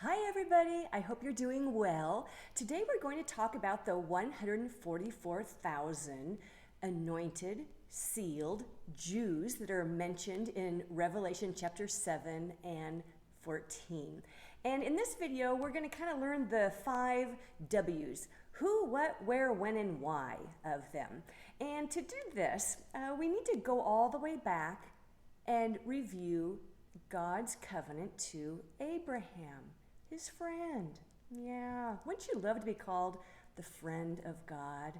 Hi everybody, I hope you're doing well. Today we're going to talk about the 144,000 anointed, sealed Jews that are mentioned in Revelation chapter 7 and 14. And in this video, we're going to kind of learn the 5 W's: who, what, where, when, and why of them. And to do this, we need to go all the way back and review God's covenant to Abraham, his friend. Yeah, wouldn't you love to be called the friend of God?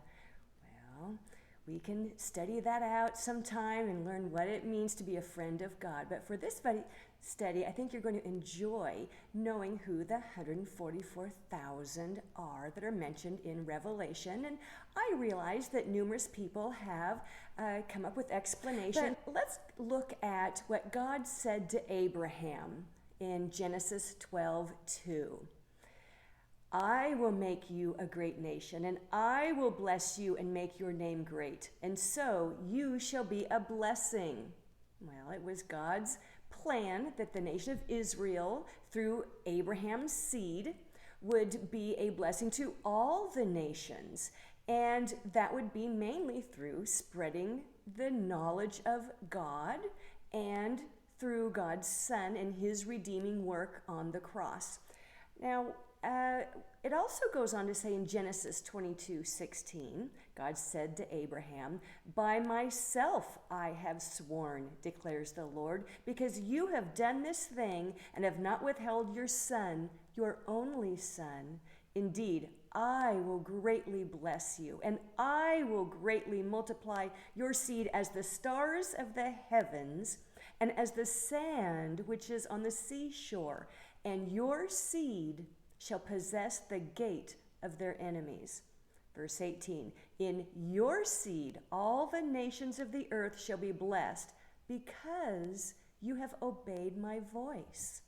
Well, we can study that out sometime and learn what it means to be a friend of God. But for this study, I think you're going to enjoy knowing who the 144,000 are that are mentioned in Revelation. And I realize that numerous people have come up with explanations. But let's look at what God said to Abraham in Genesis 12:2. I will make you a great nation, and I will bless you and make your name great, and so you shall be a blessing. Well, it was God's plan that the nation of Israel, through Abraham's seed, would be a blessing to all the nations, and that would be mainly through spreading the knowledge of God and through God's Son and his redeeming work on the cross. Now, it also goes on to say in Genesis 22:16, God said to Abraham, "By myself I have sworn, declares the Lord, because you have done this thing and have not withheld your son, your only son. Indeed, I will greatly bless you, and I will greatly multiply your seed as the stars of the heavens and as the sand which is on the seashore, and your seed shall possess the gate of their enemies." Verse 18, "In your seed all the nations of the earth shall be blessed, because you have obeyed my voice."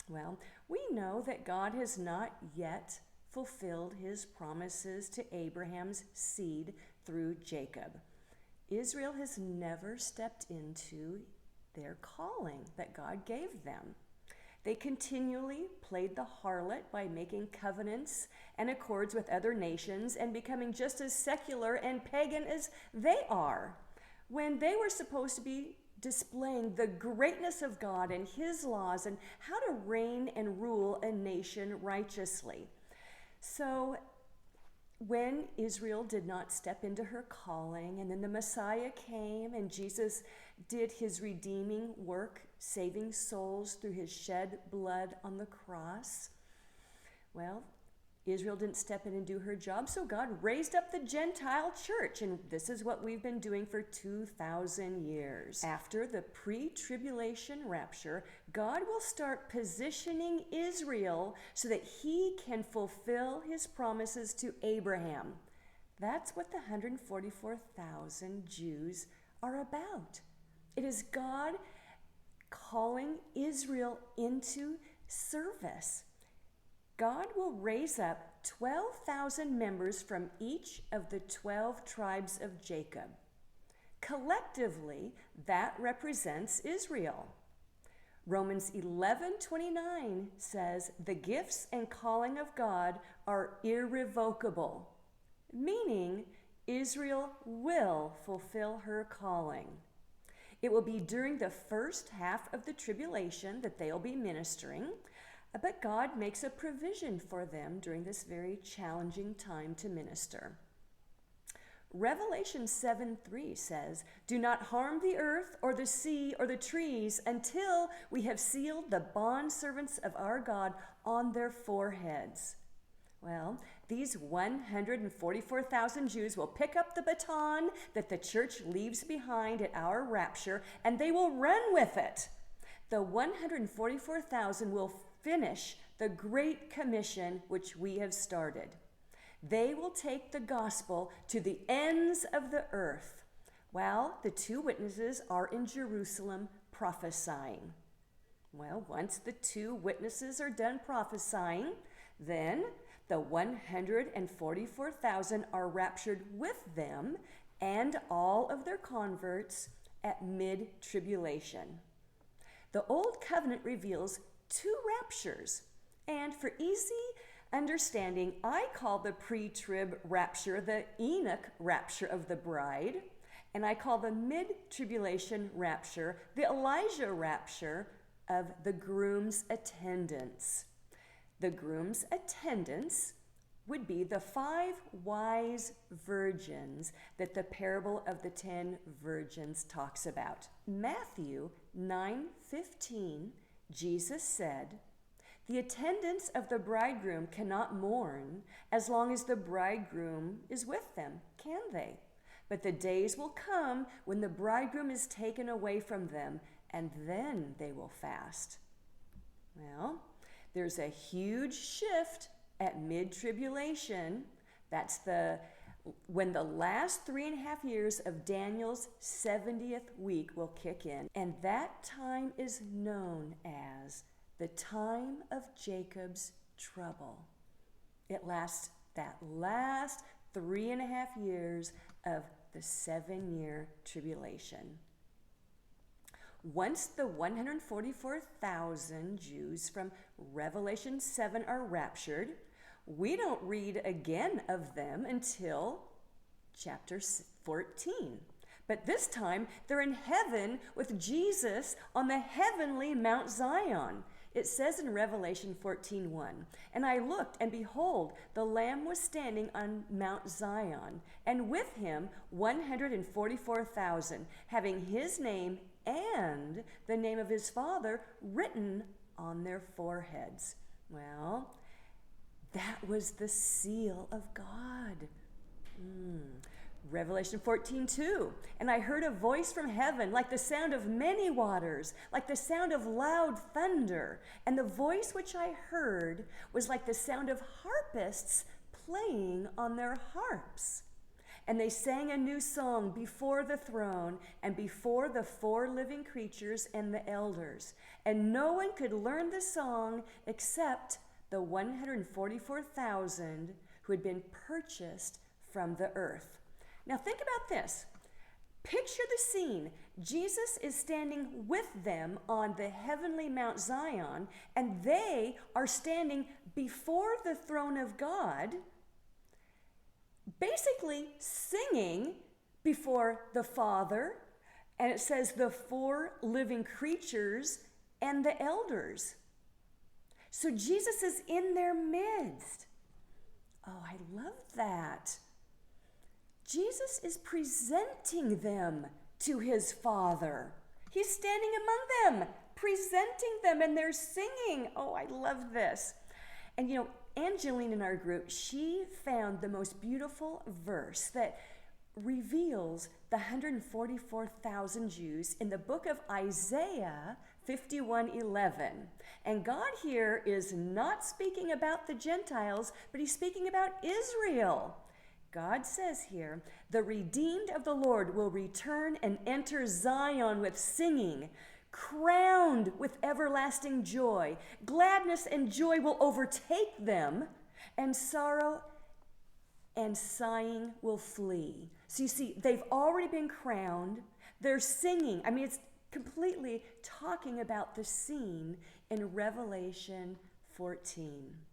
Well, we know that God has not yet fulfilled his promises to Abraham's seed through Jacob. Israel has never stepped into their calling that God gave them. They continually played the harlot by making covenants and accords with other nations and becoming just as secular and pagan as they are, when they were supposed to be displaying the greatness of God and his laws and how to reign and rule a nation righteously. So when Israel did not step into her calling, and then the Messiah came and Jesus did his redeeming work, saving souls through his shed blood on the cross, well, Israel didn't step in and do her job, so God raised up the Gentile church, and this is what we've been doing for 2,000 years. After the pre-tribulation rapture, God will start positioning Israel so that he can fulfill his promises to Abraham. That's what the 144,000 Jews are about. It is God calling Israel into service. God will raise up 12,000 members from each of the 12 tribes of Jacob. Collectively, that represents Israel. Romans 11:29 says, "The gifts and calling of God are irrevocable," meaning Israel will fulfill her calling. It will be during the first half of the tribulation that they'll be ministering, but God makes a provision for them during this very challenging time to minister. Revelation 7:3 says, "Do not harm the earth or the sea or the trees until we have sealed the bondservants of our God on their foreheads." Well, these 144,000 Jews will pick up the baton that the church leaves behind at our rapture, and they will run with it. The 144,000 will finish the Great Commission which we have started. They will take the gospel to the ends of the earth, while the 2 witnesses are in Jerusalem prophesying. Well, once the 2 witnesses are done prophesying, then the 144,000 are raptured with them and all of their converts at mid-tribulation. The Old Covenant reveals 2 raptures. And for easy understanding, I call the pre-trib rapture the Enoch rapture of the bride, and I call the mid-tribulation rapture the Elijah rapture of the groom's attendants. The groom's attendants would be the 5 wise virgins that the parable of the 10 virgins talks about. Matthew 9:15, Jesus said, "The attendants of the bridegroom cannot mourn as long as the bridegroom is with them, can they? But the days will come when the bridegroom is taken away from them, and then they will fast." Well, there's a huge shift at mid-tribulation. That's when the last 3.5 years of Daniel's 70th week will kick in. And that time is known as the time of Jacob's trouble. It lasts that last 3.5 years of the 7-year tribulation. Once the 144,000 Jews from Revelation 7 are raptured, we don't read again of them until chapter 14. But this time, they're in heaven with Jesus on the heavenly Mount Zion. It says in Revelation 14:1, "And I looked, and behold, the Lamb was standing on Mount Zion, and with him 144,000, having his name and the name of his Father written on their foreheads." Well, that was the seal of God. Revelation 14:2, "And I heard a voice from heaven like the sound of many waters, like the sound of loud thunder. And the voice which I heard was like the sound of harpists playing on their harps. And they sang a new song before the throne and before the 4 living creatures and the elders. And no one could learn the song except the 144,000 who had been purchased from the earth." Now think about this. Picture the scene. Jesus is standing with them on the heavenly Mount Zion, and they are standing before the throne of God, basically singing before the Father, and it says the 4 living creatures and the elders. So Jesus is in their midst. Oh, I love that. Jesus is presenting them to his Father. He's standing among them, presenting them, and they're singing. Oh, I love this. And Angeline in our group, she found the most beautiful verse that reveals the 144,000 Jews in the book of Isaiah 51:11. And God here is not speaking about the Gentiles, but he's speaking about Israel. God says here, "The redeemed of the Lord will return and enter Zion with singing, crowned with everlasting joy. Gladness and joy will overtake them, and sorrow and sighing will flee." So you see, they've already been crowned. They're singing. I mean, it's completely talking about the scene in Revelation 14.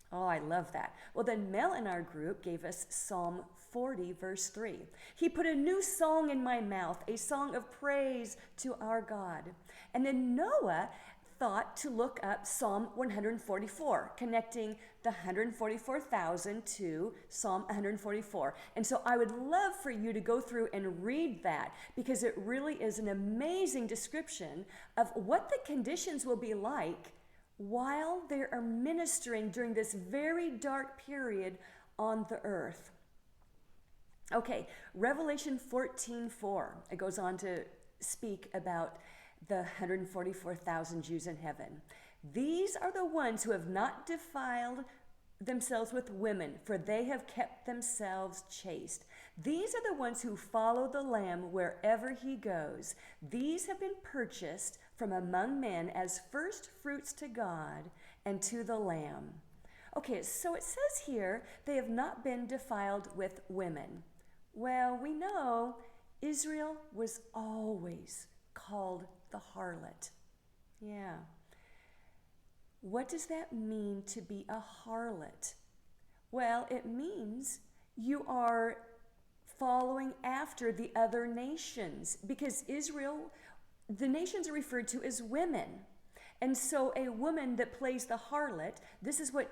Oh, I love that. Well, then Mel in our group gave us Psalm 40, verse 3. "He put a new song in my mouth, a song of praise to our God." And then Noah thought to look up Psalm 144, connecting the 144,000 to Psalm 144. And so I would love for you to go through and read that, because it really is an amazing description of what the conditions will be like while they are ministering during this very dark period on the earth. Okay, Revelation 14:4. It goes on to speak about the 144,000 Jews in heaven. "These are the ones who have not defiled themselves with women, for they have kept themselves chaste. These are the ones who follow the Lamb wherever he goes. These have been purchased from among men as first fruits to God and to the Lamb." Okay, so it says here they have not been defiled with women. Well, we know Israel was always called the harlot. Yeah. What does that mean to be a harlot? Well, it means you are following after the other nations, because Israel, the nations are referred to as women. And so a woman that plays the harlot, this is what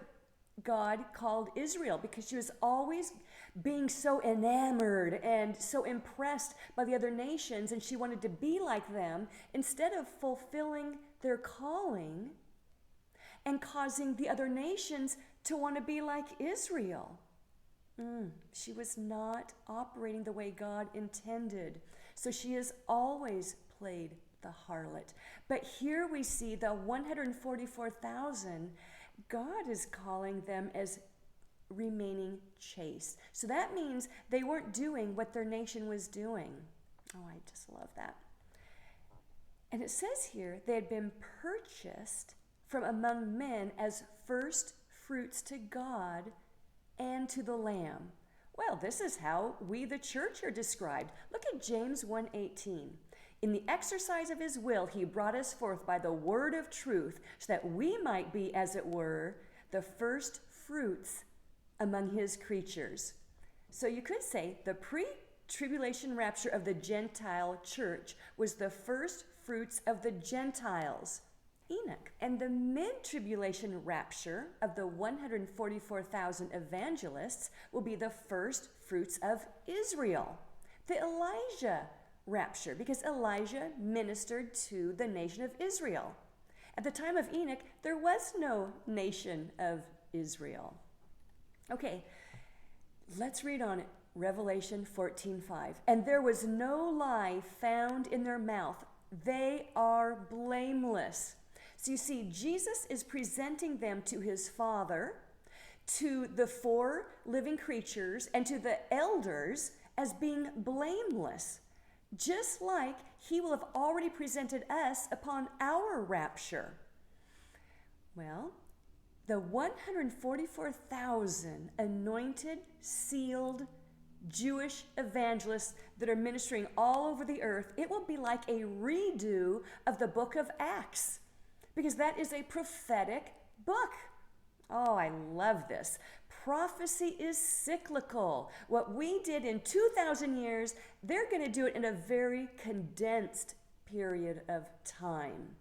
God called Israel, because she was always being so enamored and so impressed by the other nations, and she wanted to be like them instead of fulfilling their calling and causing the other nations to want to be like Israel. She was not operating the way God intended. So she has always played the harlot. But here we see the 144,000, God is calling them as remaining chaste. So that means they weren't doing what their nation was doing. Oh, I just love that. And it says here, they had been purchased from among men as first fruits to God and to the Lamb. Well, this is how we, the church, are described. Look at James 1:18. In the exercise of his will, he brought us forth by the word of truth, so that we might be, as it were, the first fruits among his creatures. So you could say the pre-tribulation rapture of the Gentile church was the first fruits of the Gentiles, Enoch. And the mid-tribulation rapture of the 144,000 evangelists will be the first fruits of Israel, the Elijah rapture, because Elijah ministered to the nation of Israel. At the time of Enoch, there was no nation of Israel. Okay, let's read on it. Revelation 14:5. And there was no lie found in their mouth. They are blameless. So you see, Jesus is presenting them to his Father, to the four living creatures, and to the elders as being blameless, just like he will have already presented us upon our rapture. Well, the 144,000 anointed, sealed Jewish evangelists that are ministering all over the earth, it will be like a redo of the book of Acts, because that is a prophetic book. Oh, I love this. Prophecy is cyclical. What we did in 2,000 years, they're going to do it in a very condensed period of time.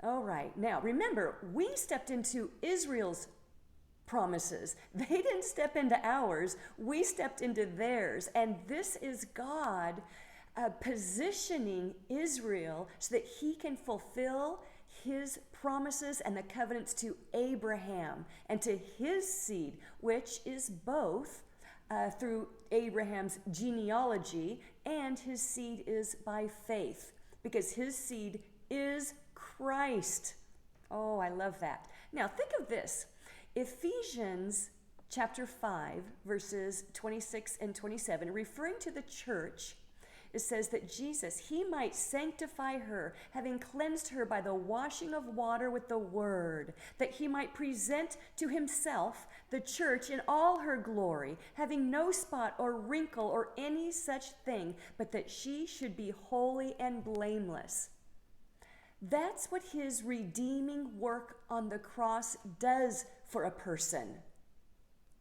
All right. Now, remember, we stepped into Israel's promises. They didn't step into ours. We stepped into theirs. And this is God positioning Israel so that he can fulfill his promises and the covenants to Abraham and to his seed, which is both through Abraham's genealogy, and his seed is by faith, because his seed is Christ. Oh, I love that. Now think of this. Ephesians chapter 5, verses 26 and 27, referring to the church, it says that Jesus, he might sanctify her, having cleansed her by the washing of water with the word, that he might present to himself the church in all her glory, having no spot or wrinkle or any such thing, but that she should be holy and blameless. That's what his redeeming work on the cross does for a person.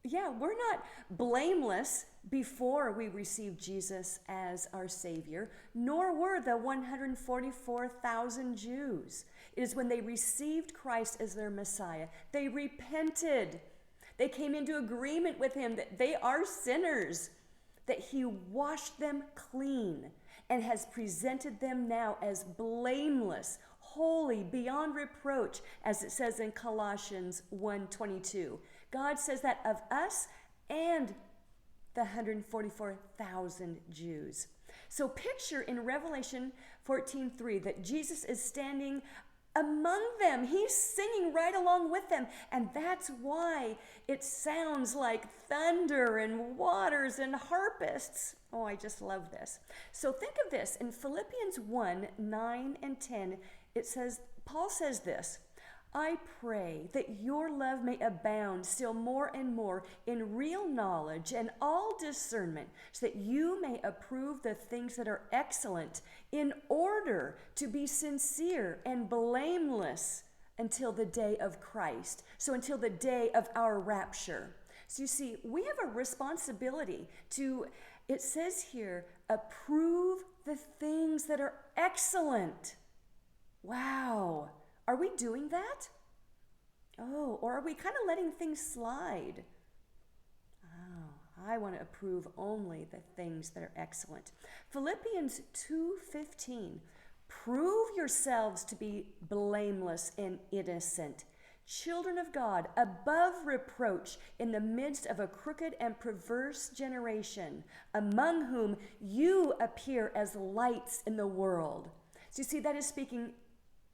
Yeah, we're not blameless before we received Jesus as our Savior, nor were the 144,000 Jews. It is when they received Christ as their Messiah, they repented. They came into agreement with him that they are sinners, that he washed them clean and has presented them now as blameless, holy, beyond reproach, as it says in Colossians 1:22. God says that of us and the 144,000 Jews. So picture in Revelation 14:3 that Jesus is standing among them. He's singing right along with them. And that's why it sounds like thunder and waters and harpists. Oh, I just love this. So think of this. In Philippians 1:9 and 10, it says, Paul says this, I pray that your love may abound still more and more in real knowledge and all discernment, so that you may approve the things that are excellent, in order to be sincere and blameless until the day of Christ. So until the day of our rapture. So you see, we have a responsibility to, it says here, approve the things that are excellent. Wow. Are we doing that? Oh, or are we kind of letting things slide? Oh, I want to approve only the things that are excellent. Philippians 2:15. Prove yourselves to be blameless and innocent, children of God, above reproach in the midst of a crooked and perverse generation, among whom you appear as lights in the world. So you see, that is speaking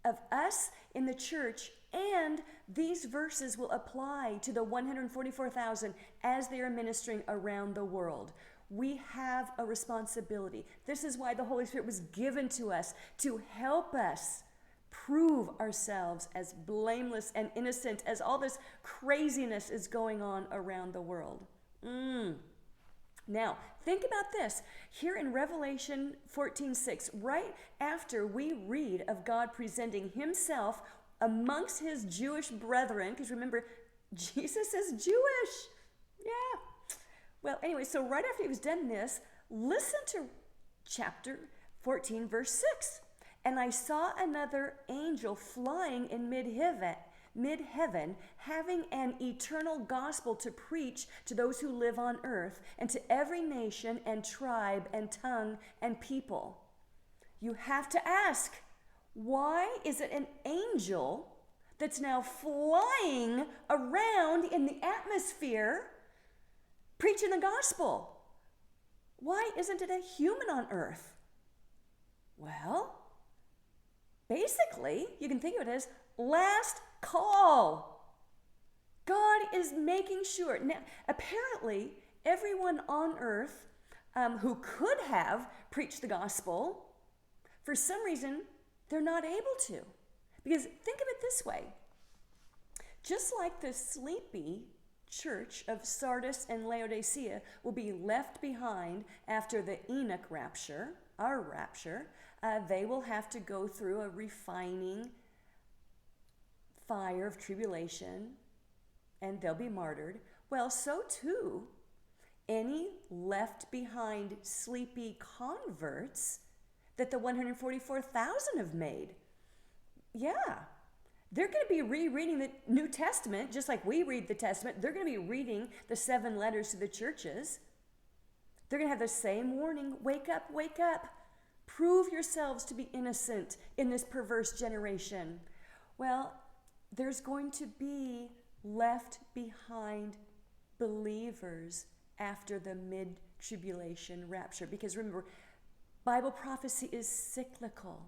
of us in the church, and these verses will apply to the 144,000 as they are ministering around the world. We have a responsibility. This is why the Holy Spirit was given to us, to help us prove ourselves as blameless and innocent as all this craziness is going on around the world. Now, think about this. Here in Revelation 14:6, right after we read of God presenting himself amongst his Jewish brethren, because remember, Jesus is Jewish. Yeah. Well, anyway, so right after he was done this, listen to chapter 14, verse 6. And I saw another angel flying in mid-heaven, having an eternal gospel to preach to those who live on earth, and to every nation and tribe and tongue and people. You have to ask, why is it an angel that's now flying around in the atmosphere preaching the gospel? Why isn't it a human on earth? Well, basically, you can think of it as last call. God is making sure. Now, apparently, everyone on earth who could have preached the gospel, for some reason, they're not able to. Because think of it this way. Just like the sleepy church of Sardis and Laodicea will be left behind after the Enoch rapture, our rapture, they will have to go through a refining fire of tribulation, and they'll be martyred. Well, so too, any left behind sleepy converts that the 144,000 have made. Yeah, they're going to be rereading the New Testament, just like we read the Testament. They're going to be reading the 7 letters to the churches. They're going to have the same warning, wake up, wake up. Prove yourselves to be innocent in this perverse generation. Well, there's going to be left behind believers after the mid-tribulation rapture. Because remember, Bible prophecy is cyclical.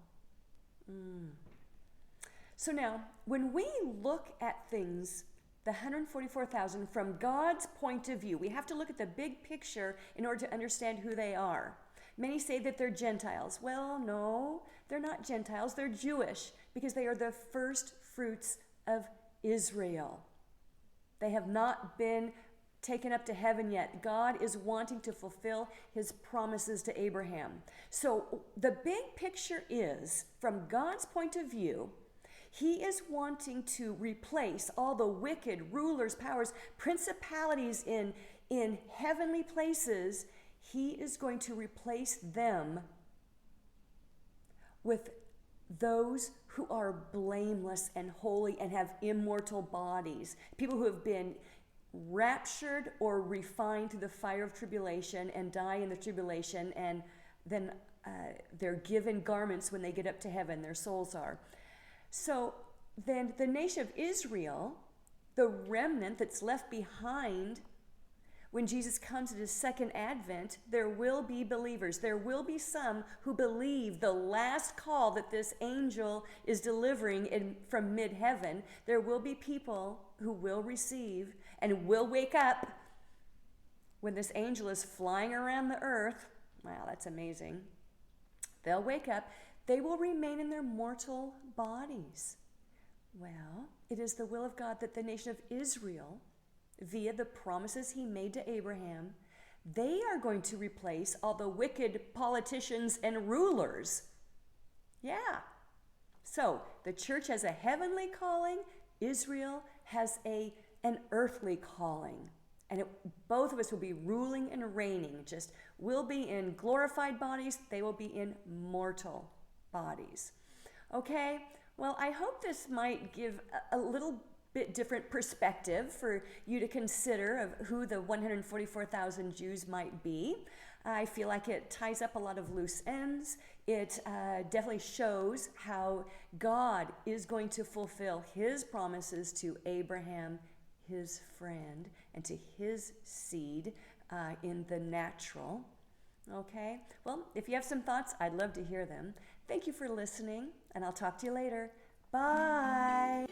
So now, when we look at things, the 144,000 from God's point of view, we have to look at the big picture in order to understand who they are. Many say that they're Gentiles. Well, no, they're not Gentiles. They're Jewish because they are the first fruits of Israel. They have not been taken up to heaven yet. God is wanting to fulfill his promises to Abraham. So the big picture is, from God's point of view, he is wanting to replace all the wicked rulers, powers, principalities in heavenly places. He is going to replace them with those who are blameless and holy and have immortal bodies. People who have been raptured or refined through the fire of tribulation and die in the tribulation, and then they're given garments when they get up to heaven, their souls are. So then the nation of Israel, the remnant that's left behind when Jesus comes at his second advent, there will be believers. There will be some who believe the last call that this angel is delivering from mid-heaven. There will be people who will receive and will wake up when this angel is flying around the earth. Wow, that's amazing. They'll wake up. They will remain in their mortal bodies. Well, it is the will of God that the nation of Israel, via the promises he made to Abraham, they are going to replace all the wicked politicians and rulers. Yeah. So the church has a heavenly calling. Israel has an earthly calling. And both of us will be ruling and reigning. Just we'll be in glorified bodies. They will be in mortal bodies. Okay? Well, I hope this might give a little bit different perspective for you to consider of who the 144,000 Jews might be. I feel like it ties up a lot of loose ends. It definitely shows how God is going to fulfill his promises to Abraham, his friend, and to his seed in the natural. Okay? Well, if you have some thoughts, I'd love to hear them. Thank you for listening, and I'll talk to you later. Bye!